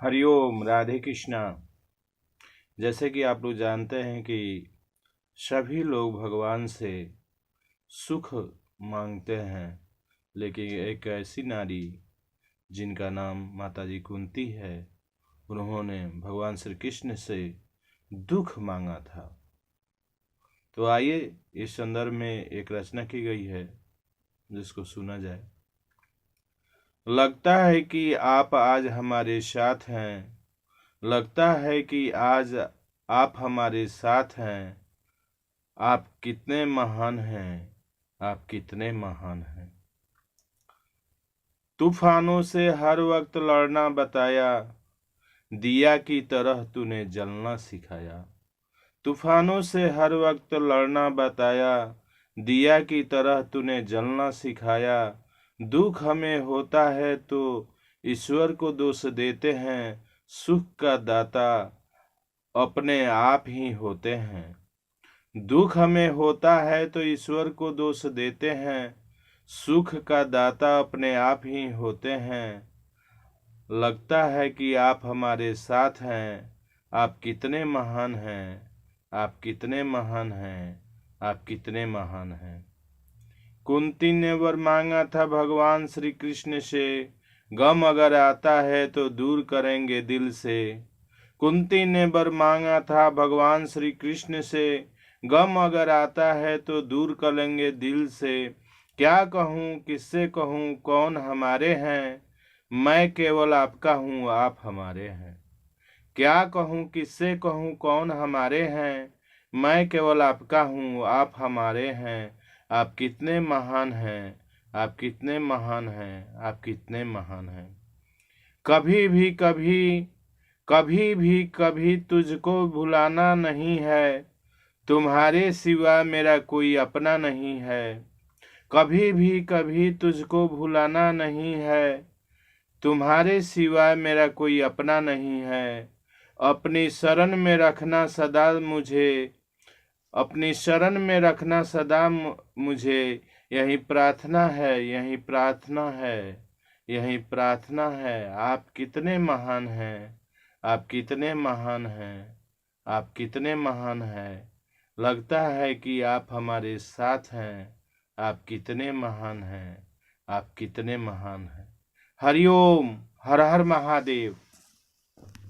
हरिओम, राधे कृष्णा। जैसे कि आप लोग जानते हैं कि सभी लोग भगवान से सुख मांगते हैं, लेकिन एक ऐसी नारी जिनका नाम माताजी कुंती है, उन्होंने भगवान श्री कृष्ण से दुख मांगा था। तो आइए इस संदर्भ में एक रचना की गई है जिसको सुना जाए। लगता है कि आप आज हमारे साथ हैं, लगता है कि आज आप हमारे साथ हैं। आप कितने महान हैं, आप कितने महान हैं। तूफानों से हर वक्त लड़ना बताया, दिया की तरह तूने जलना सिखाया। तूफानों से हर वक्त लड़ना बताया, दिया की तरह तूने जलना सिखाया। दुख हमें होता है तो ईश्वर को दोष देते हैं, सुख का दाता अपने आप ही होते हैं। दुख हमें होता है तो ईश्वर को दोष देते हैं, सुख का दाता अपने आप ही होते हैं। लगता है कि आप हमारे साथ हैं, आप कितने महान हैं, आप कितने महान हैं, आप कितने महान हैं। कुंती ने वर मांगा था भगवान श्री कृष्ण से, गम अगर आता है तो दूर करेंगे दिल से। कुंती ने वर मांगा था भगवान श्री कृष्ण से, गम अगर आता है तो दूर करेंगे दिल से। क्या कहूँ किससे कहूँ कौन हमारे हैं, मैं केवल आपका हूँ आप हमारे हैं। क्या कहूँ किससे कहूँ कौन हमारे हैं, मैं केवल आपका हूँ आप हमारे हैं। आप कितने महान हैं, आप कितने महान हैं, आप कितने महान हैं। कभी भी कभी कभी भी कभी तुझको भुलाना नहीं है, तुम्हारे सिवा मेरा कोई अपना नहीं है। कभी भी कभी तुझको भुलाना नहीं है, तुम्हारे सिवा मेरा कोई अपना नहीं है। अपनी शरण में रखना सदा मुझे, अपनी शरण में रखना सदा मुझे। यही प्रार्थना है, यही प्रार्थना है, यही प्रार्थना है। आप कितने महान हैं, आप कितने महान हैं, आप कितने महान हैं। लगता है कि आप हमारे साथ हैं, आप कितने महान हैं, आप कितने महान हैं। हरिओम, हर हर महादेव।